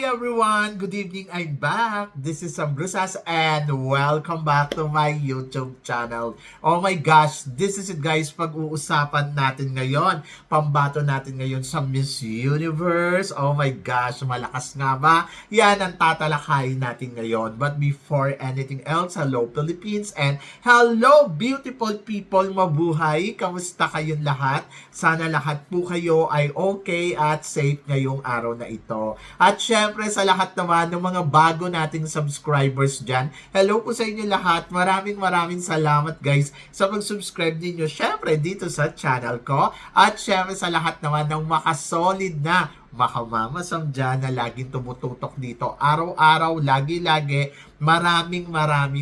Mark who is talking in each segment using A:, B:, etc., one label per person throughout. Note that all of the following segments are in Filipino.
A: everyone! Good evening, I'm back! This is Sam Brusas and welcome back to my YouTube channel. Oh my gosh, this is it guys, pag-uusapan natin ngayon. Pambato natin ngayon sa Miss Universe. Oh my gosh, malakas nga ba? Yan ang tatalakayin natin ngayon. But before anything else, hello Philippines and hello beautiful people, mabuhay! Kamusta kayong lahat? Sana lahat po kayo ay okay at safe ngayong araw na ito. At syempre sa lahat naman ng mga bago nating subscribers dyan, hello po sa inyo lahat. Maraming salamat guys sa mag-subscribe ninyo syempre dito sa channel ko. At syempre sa lahat naman ng makasolid na makamamasam dyan na laging tumututok dito araw-araw, lagi-lagi. Maraming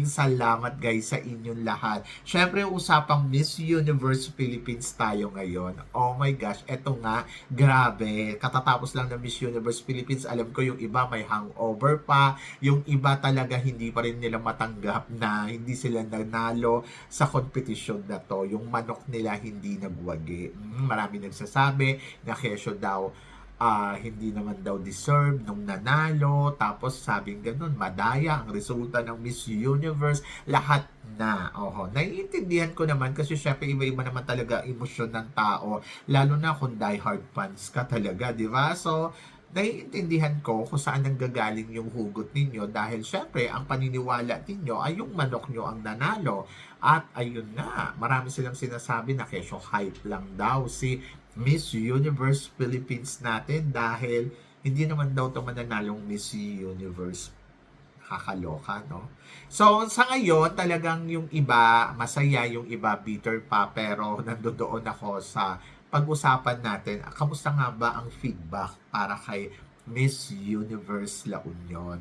A: salamat guys sa inyong lahat. Syempre usapang Miss Universe Philippines tayo ngayon. Oh my gosh, eto nga, grabe. Katatapos lang ng Miss Universe Philippines, alam ko yung iba may hangover pa, yung iba talaga hindi pa rin nila matanggap na hindi sila nanalo sa competition na to. Yung manok nila hindi nagwagi. Marami nagsasabi na kesyo daw hindi naman daw deserve nung nanalo, tapos sabing ganun, madaya ang resulta ng Miss Universe, lahat na. Naiintindihan ko naman kasi syempre iba-iba naman talaga emosyon ng tao, lalo na kung diehard fans ka talaga, di ba? So, naiintindihan ko kung saan nanggagaling yung hugot ninyo dahil syempre ang paniniwala ninyo ay yung manok nyo ang nanalo. At ayun na, marami silang sinasabi na kesyo hype lang daw si Miss Universe Philippines natin dahil hindi naman daw ito mananalong Miss Universe. Kakaloka, no? So, sa ngayon, talagang yung iba masaya, yung iba bitter pa, pero nandoon ako sa pag-usapan natin, kamusta nga ba ang feedback para kay Miss Universe La Union?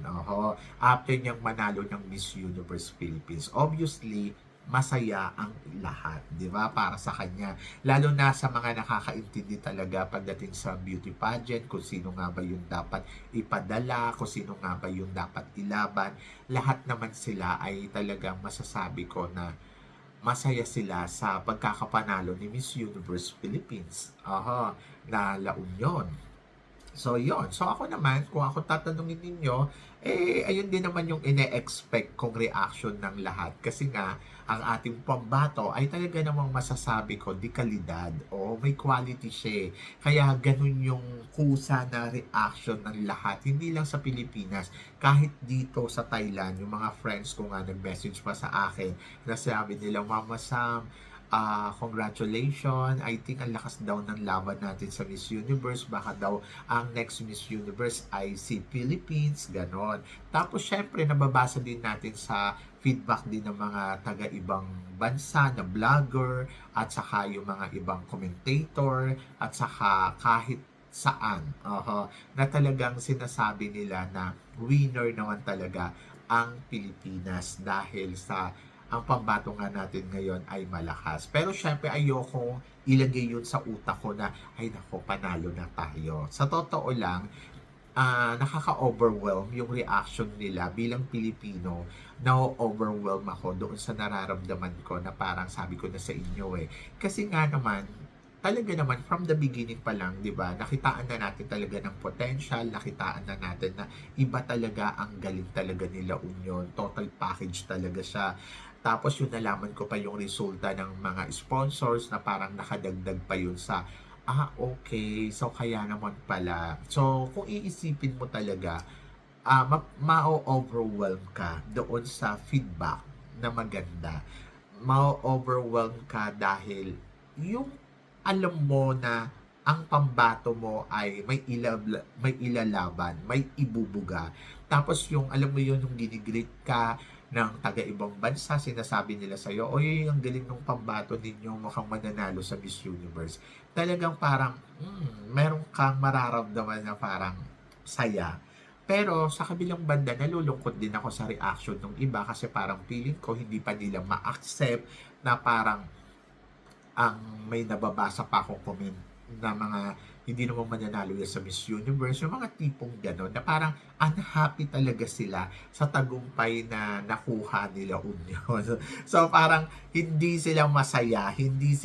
A: After niyang manalo ng Miss Universe Philippines. Obviously, masaya ang lahat, di ba? Para sa kanya. Lalo na sa mga nakakaintindi talaga pagdating sa beauty pageant, kung sino nga ba yung dapat ipadala, kung sino nga ba yung dapat ilaban. Lahat naman sila ay talagang masasabi ko na masaya sila sa pagkakapanalo ni Miss Universe Philippines. Na La Union. So, yon. So, ako naman, kung ako tatanungin ninyo, ayun din naman yung ine-expect kong reaction ng lahat. Kasi nga, ang ating pambato ay talaga namang masasabi ko, di kalidad. May quality siya. Kaya, ganun yung kusa na reaction ng lahat. Hindi lang sa Pilipinas, kahit dito sa Thailand, yung mga friends ko nga nag-message pa sa akin, na sabi nila, Mama Sam, congratulations. I think ang lakas daw ng laban natin sa Miss Universe. Baka daw ang next Miss Universe ay si Philippines. Ganon. Tapos syempre nababasa din natin sa feedback din ng mga taga-ibang bansa na vlogger at saka yung mga ibang commentator at saka kahit saan. Na talagang sinasabi nila na winner naman talaga ang Pilipinas dahil sa ang pambato nga natin ngayon ay malakas. Pero syempre ayoko ilagay yun sa utak ko na ay nako, panalo na tayo. Sa totoo lang, nakaka-overwhelm yung reaction nila bilang Pilipino. Na-overwhelm ako doon sa nararamdaman ko na parang sabi ko na sa inyo Kasi nga naman, talaga naman from the beginning pa lang, 'di ba? Nakitaan na natin talaga ng potential, nakitaan na natin na iba talaga ang galing talaga nila Union. Total package talaga siya. Tapos yung nalaman ko pa yung resulta ng mga sponsors na parang nakadagdag pa yun sa okay, so kaya naman pala. So kung iisipin mo talaga, ma-overwhelm ka doon sa feedback na maganda. Ma-overwhelm ka dahil yung alam mo na ang pambato mo ay may ilalaban, may ibubuga. Tapos yung alam mo yun, yung ginigreet ka ng taga-ibang bansa, sinasabi nila sa'yo, oy, ang galing ng pambato ninyo, mukhang mananalo sa Miss Universe. Talagang parang, meron kang mararamdaman na parang saya. Pero sa kabilang banda, nalulungkot din ako sa reaction ng iba kasi parang feeling ko hindi pa nila ma-accept na parang ang may nababasa pa akong comment na mga hindi naman mananalo yan sa Miss Universe, yung mga tipong gano'n na parang unhappy talaga sila sa tagumpay na nakuha nila Union. So parang hindi sila masaya, hindi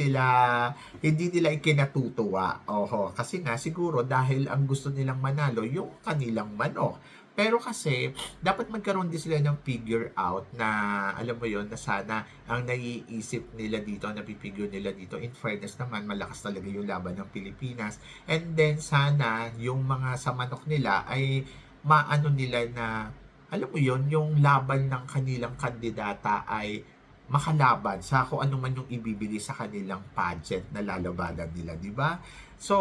A: nila ikinatutuwa. Oho, kasi nga siguro dahil ang gusto nilang manalo yung kanilang manok. Pero kasi, dapat magkaroon din sila ng figure out na, alam mo yon na sana ang naiisip nila dito, ang napipigure nila dito, in fairness naman, malakas talaga yung laban ng Pilipinas. And then, sana, yung mga sa manok nila ay maano nila na, alam mo yon yung laban ng kanilang kandidata ay makalaban sa kung ano man yung ibibigay sa kanilang pageant na lalabanan nila, di ba? So,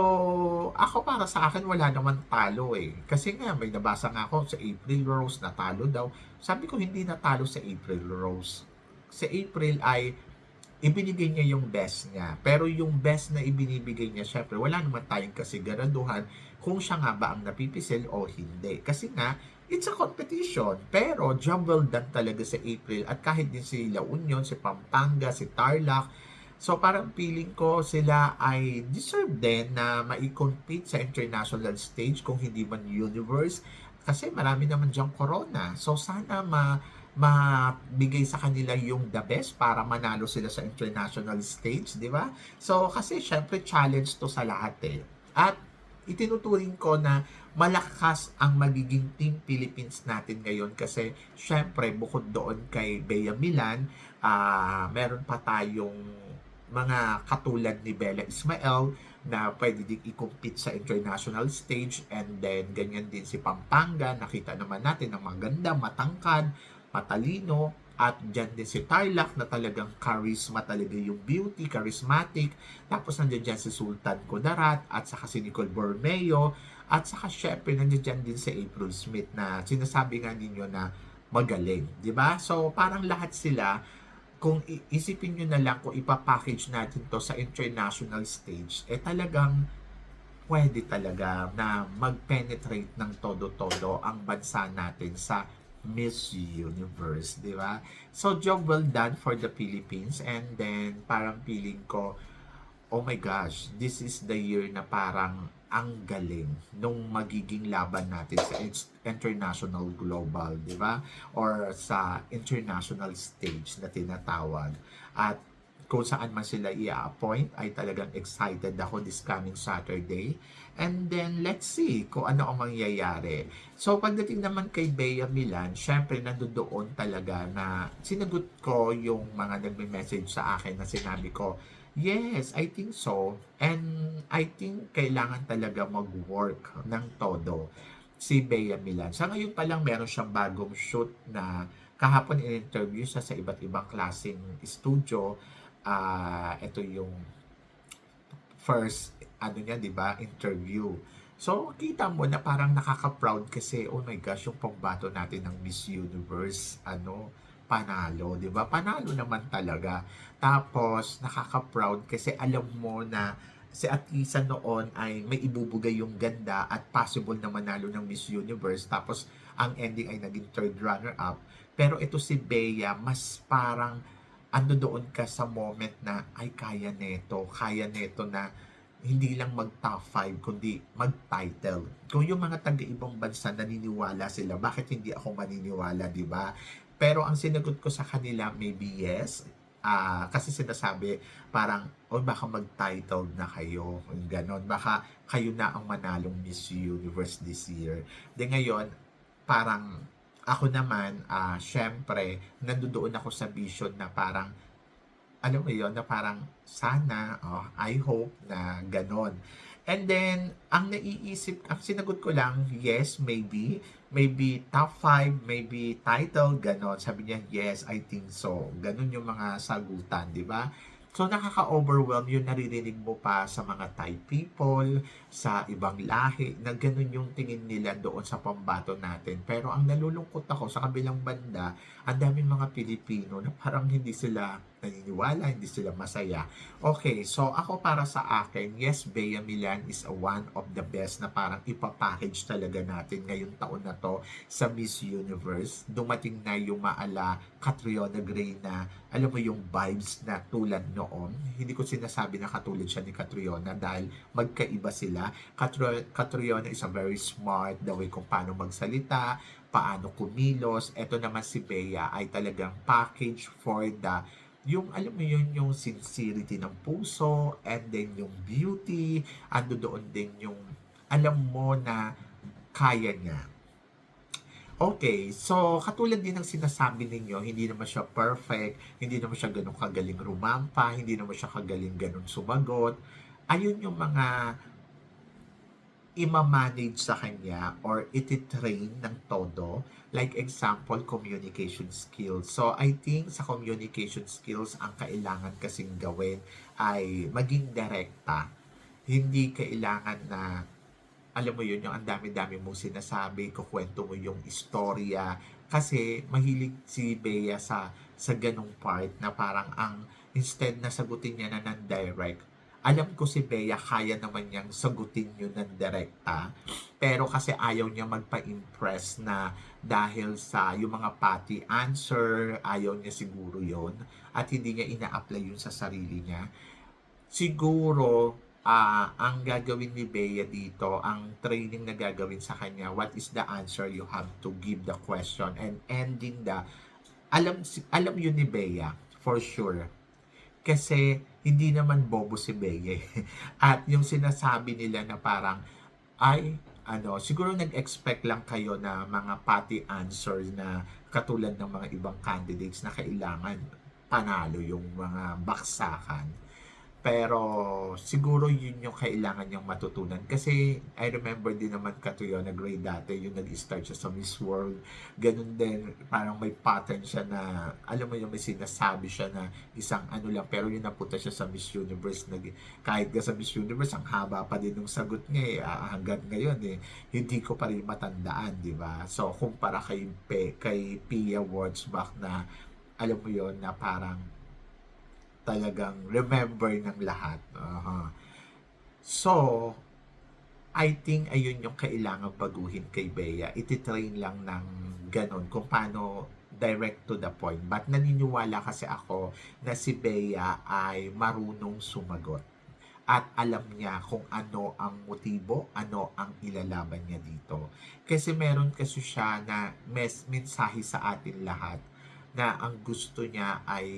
A: ako para sa akin wala naman talo eh. Kasi nga may nabasa nga ako sa April Rose natalo daw. Sabi ko hindi natalo sa April Rose. Sa April ay ibinigay niya yung best niya. Pero yung best na ibinibigay niya, syempre wala naman tayong kasiguraduhan kung siya nga ba ang napipisil o hindi. Kasi nga, it's a competition. Pero job well done talaga sa April. At kahit din si La Union, si Pampanga, si Tarlac, so parang feeling ko sila ay deserve din na mai-compete sa international stage kung hindi man universe. Kasi marami naman diyang corona. So sana mabigay sa kanila yung the best para manalo sila sa international stage, di ba? So kasi syempre challenge to sa lahat eh. At itinuturing ko na malakas ang magiging Team Philippines natin ngayon kasi syempre bukod doon kay Bea Milan, meron pa tayong mga katulad ni Bella Ismael na pwede din i-compete sa international stage, and then ganyan din si Pampanga, nakita naman natin na maganda, matangkad, matalino, at dyan din si Tarlac na talagang charisma talaga yung beauty, charismatic, tapos nandiyan dyan si Sultan Kudarat at saka si Nicole Bormeo, at saka syempre nandiyan dyan din si April Smith na sinasabi nga ninyo na magaling, di ba? So parang lahat sila, kung isipin nyo na lang kung ipapackage natin to sa international stage, eh talagang pwede talaga na mag-penetrate ng todo-todo ang bansa natin sa Miss Universe, di ba? So, job well done for the Philippines, and then parang feeling ko, oh my gosh, this is the year na parang ang galing nung magiging laban natin sa international global, di ba? Or sa international stage na tinatawag. At kung saan man sila i-appoint, ay talagang excited ako this coming Saturday. And then, let's see kung ano ang mangyayari. So, pagdating naman kay Bea Milan, syempre, nandoon talaga na sinagot ko yung mga nagme-message sa akin na sinabi ko, yes, I think so. And I think kailangan talaga mag-work ng todo si Bea Milan. Sa ngayon pa lang meron siyang bagong shoot na kahapon in-interview siya sa iba't ibang klaseng studio. Ito yung first niya, 'di ba, interview. So, kita mo na parang nakaka-proud kasi, oh my gosh, yung pambato natin ng Miss Universe, panalo, 'di ba? Panalo naman talaga. Tapos nakaka-proud kasi alam mo na si Atisa noon ay may ibubugay yung ganda at possible na manalo ng Miss Universe. Tapos ang ending ay naging third runner up. Pero ito si Bea, mas parang ando doon ka sa moment na ay kaya neto na hindi lang mag top 5 kundi mag title. Kung yung mga taga-ibang bansa naniniwala sila, bakit hindi ako maniniwala, 'di ba? Pero ang sinagot ko sa kanila, maybe yes. Kasi sinasabi, parang, baka mag-title na kayo. Ganon. Baka kayo na ang manalong Miss Universe this year. De ngayon, parang, ako naman, syempre, nandoon ako sa vision na parang, alam mo yun, na parang, sana, I hope na ganon. And then, ang sinagot ko lang, yes, maybe top 5, maybe title, ganon. Sabi niya, yes, I think so. Ganon yung mga sagutan, di ba? So, nakaka-overwhelm yung naririnig mo pa sa mga Thai people, sa ibang lahi, na ganon yung tingin nila doon sa pambato natin. Pero ang nalulungkot ako, sa kabilang banda, ang daming mga Pilipino na parang hindi sila naniniwala, hindi sila masaya. Okay, so ako para sa akin, yes, Bea Milan is one of the best na parang ipapackage talaga natin ngayong taon na to sa Miss Universe. Dumating na yung maala Catriona Gray na, alam mo yung vibes na tulad noon. Hindi ko sinasabi na katulad siya ni Catriona dahil magkaiba sila. Catriona is a very smart, the way kung paano magsalita, paano kumilos. Ito naman si Bea ay talagang package for the yung alam mo yun, yung sincerity ng puso, and then yung beauty, ando doon din yung alam mo na kaya niya. Okay, so katulad din ng sinasabi ninyo, hindi naman siya perfect, hindi naman siya ganun kagaling rumampa, hindi naman siya kagaling ganun sumagot. Ayun yung mga ima-manage sa kanya or iti-train ng todo. Like example, communication skills. So, I think sa communication skills, ang kailangan kasing gawin ay maging direkta. Hindi kailangan na, alam mo yun, yung ang dami-dami mong sinasabi, kukwento mo yung istorya. Kasi mahilig si Bea sa ganong part na parang instead na sagutin niya na ng direct, alam ko si Bea kaya naman niyang sagutin yun ng direkta, pero kasi ayaw niya magpa-impress na dahil sa yung mga patty answer, ayaw niya siguro yon at hindi niya ina-apply yun sa sarili niya. Siguro, ang gagawin ni Bea dito, ang training na gagawin sa kanya, what is the answer you have to give the question and ending the, alam yun ni Bea, for sure. Kasi hindi naman bobo si Bea. At yung sinasabi nila na parang, ay, siguro nag-expect lang kayo na mga patty answers na katulad ng mga ibang candidates na kailangan panalo yung mga baksakan. Pero siguro yun yung kailangan niyang matutunan. Kasi I remember din naman Catriona Gray dati, yung nag-start siya sa Miss World. Ganun din, parang may pattern siya na, alam mo yung may sinasabi siya na isang ano lang, pero yun napunta siya sa Miss Universe. Kahit ka sa Miss Universe, ang haba pa din ng sagot niya hanggang ngayon hindi ko pa rin matandaan, di ba? So, kumpara kay Pia Wurtzbach na, alam mo yun, na parang talagang remember ng lahat. So, I think ayun yung kailangan baguhin kay Bea. Ititrain lang ng ganon kung paano direct to the point. But naniniwala kasi ako na si Bea ay marunong sumagot. At alam niya kung ano ang motibo, ano ang ilalaban niya dito. Kasi meron kasi siya na mensahe sa atin lahat na ang gusto niya ay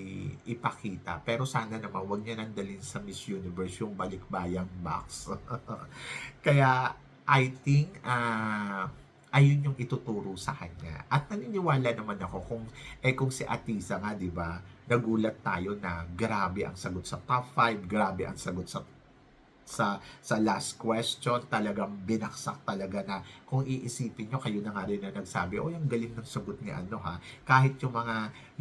A: ipakita. Pero sana naman wag niya nang dalhin sa Miss Universe yung balikbayang box. Kaya I think ayun yung ituturo sa kanya. At naniniwala naman ako kung si Atisa nga, 'di ba? Nagulat tayo na grabe ang sagot sa top 5, grabe ang sagot sa last question, talagang binaksak talaga na kung iisipin nyo, kayo na nga rin na nagsabi, yung galing ng sagot ni kahit yung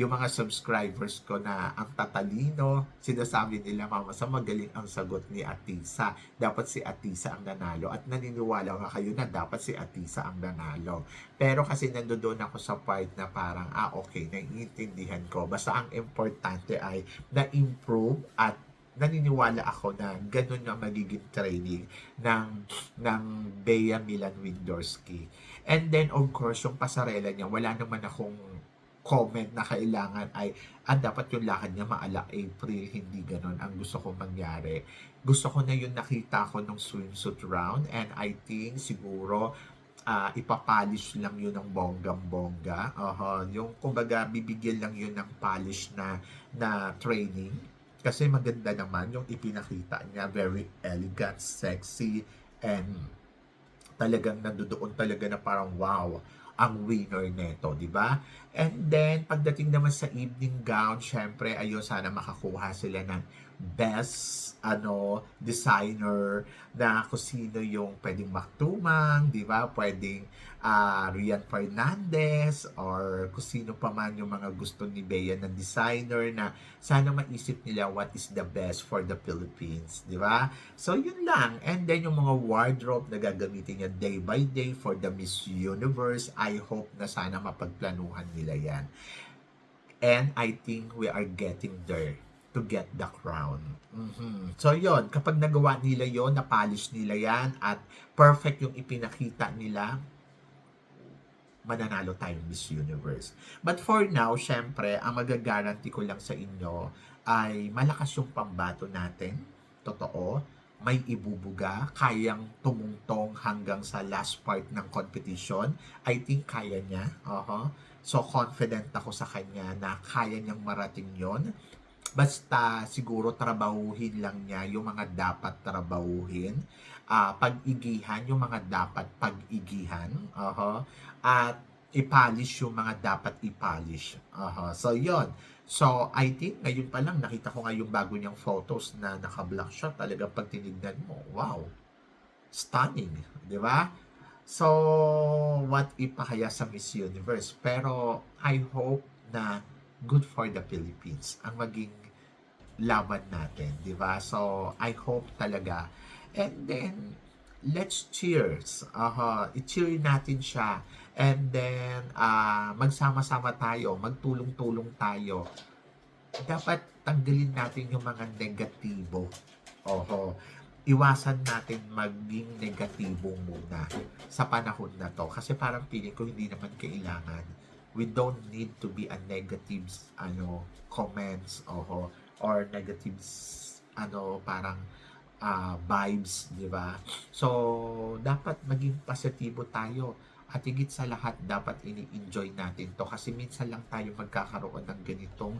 A: mga subscribers ko na ang tatalino, sinasabi nila, mama, sa magaling ang sagot ni Atisa, dapat si Atisa ang nanalo, at naniniwala nga kayo na dapat si Atisa ang nanalo. Pero kasi nandoon ako sa part na parang, okay, naiintindihan ko, basta ang importante ay na-improve at naniniwala ako na ganun na magiging training ng Bea Milan Windorski. And then, of course, yung pasarela niya, wala naman akong comment na kailangan ay dapat yung lakad niya maala April, hindi ganun ang gusto kong mangyari. Gusto ko na yung nakita ko nung swimsuit round, and I think siguro ipapolish lang yun ng bonggang-bongga. Yung kumbaga bibigyan lang yun ng polish na training. Kasi maganda naman yung ipinakita niya, very elegant, sexy, and talagang nandoon talaga na parang wow, ang winner neto, di ba? And then, pagdating naman sa evening gown, syempre, ayun, sana makakuha sila ng best designer na kung sino yung pwedeng magtumang, di ba? Pwedeng Rian Fernandez or kung sino pa man yung mga gusto ni Bea na designer na sana maisip nila what is the best for the Philippines, di ba? So, yun lang. And then, yung mga wardrobe na gagamitin niya day by day for the Miss Universe, I hope na sana mapagplanuhan nila yan. And I think we are getting there to get the crown. So yon, kapag nagawa nila yon, na-polish nila yan, at perfect yung ipinakita nila, mananalo tayong Miss Universe. But for now, syempre, ang magagaranti ko lang sa inyo ay malakas yung pambato natin. Totoo. May ibubuga, kayang tumungtong hanggang sa last part ng competition. I think kaya niya. So, confident ako sa kanya na kaya niyang marating yon. Basta siguro trabahuhin lang niya yung mga dapat trabahuhin. Pag-igihan yung mga dapat pag-igihan. At i-polish yung mga dapat i-polish. So, yon. So, I think, ngayon pa lang, nakita ko nga yung bago niyang photos na naka-black shot. Talagang pag tinignan mo, wow, stunning, di ba? So, what if pa kaya sa Miss Universe? Pero, I hope na good for the Philippines ang maging laban natin, di ba? So, I hope talaga. And then, let's cheers. I-cheer natin siya. And then, magsama-sama tayo, magtulong-tulong tayo. Dapat tanggalin natin yung mga negatibo. Iwasan natin maging negatibo muna sa panahon na to. Kasi parang feeling ko hindi naman kailangan. We don't need to be a negative comments or negative parang vibes, di ba? So, dapat maging positibo tayo. At higit sa lahat, dapat ini-enjoy natin to. Kasi minsan lang tayo magkakaroon ng ganitong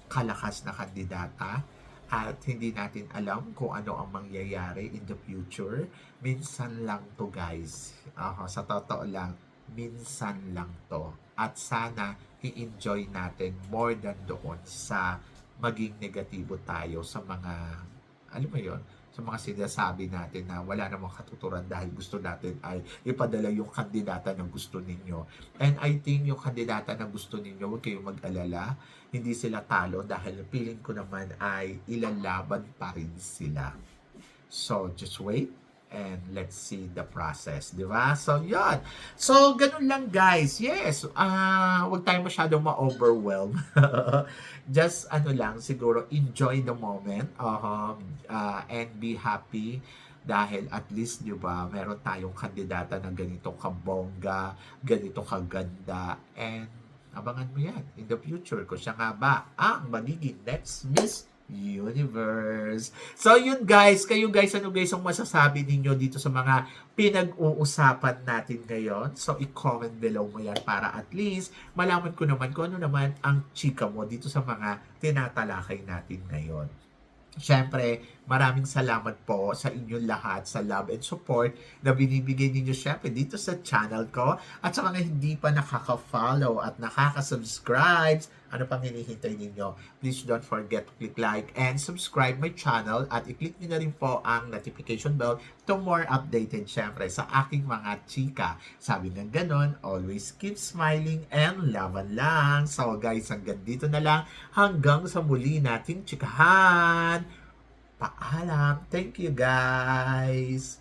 A: kalakas na kandidata. At hindi natin alam kung ano ang mangyayari in the future. Minsan lang to, guys. Sa totoo lang, minsan lang to. At sana i-enjoy natin more than doon sa maging negatibo tayo sa mga, alam mo yun, sa mga sinasabi natin na wala namang katuturan dahil gusto natin ay ipadala yung kandidata na gusto ninyo. And I think yung kandidata na gusto ninyo, huwag kayong mag-alala, hindi sila talo dahil feeling ko naman ay ilalaban pa rin sila. So, just wait and let's see the process, di ba? So, yun. So, ganun lang, guys. Yes, huwag tayo masyadong ma-overwhelm. Just, lang, siguro, enjoy the moment and be happy dahil at least, di ba, meron tayong kandidata na ganito kabongga, ganito kaganda, and abangan mo yan in the future kung siya nga ba ang magiging next Miss Universe. So yun guys, kayo guys, ano guys ang masasabi ninyo dito sa mga pinag-uusapan natin ngayon? So i-comment below mo yan para at least malaman ko naman kung ano naman ang chika mo dito sa mga tinatalakay natin ngayon. Siyempre, maraming salamat po sa inyong lahat sa love and support na binibigay ninyo siyempre dito sa channel ko. At sa mga hindi pa nakaka-follow at nakaka-subscribe, ano pang hinihintay ninyo? Please don't forget to click like and subscribe my channel at i-click nyo na rin po ang notification bell to more updated siyempre sa aking mga chika. Sabi ng ganon, always keep smiling and laban lang. So guys, hanggang dito na lang. Hanggang sa muli nating chikahan. Paalam. Thank you guys.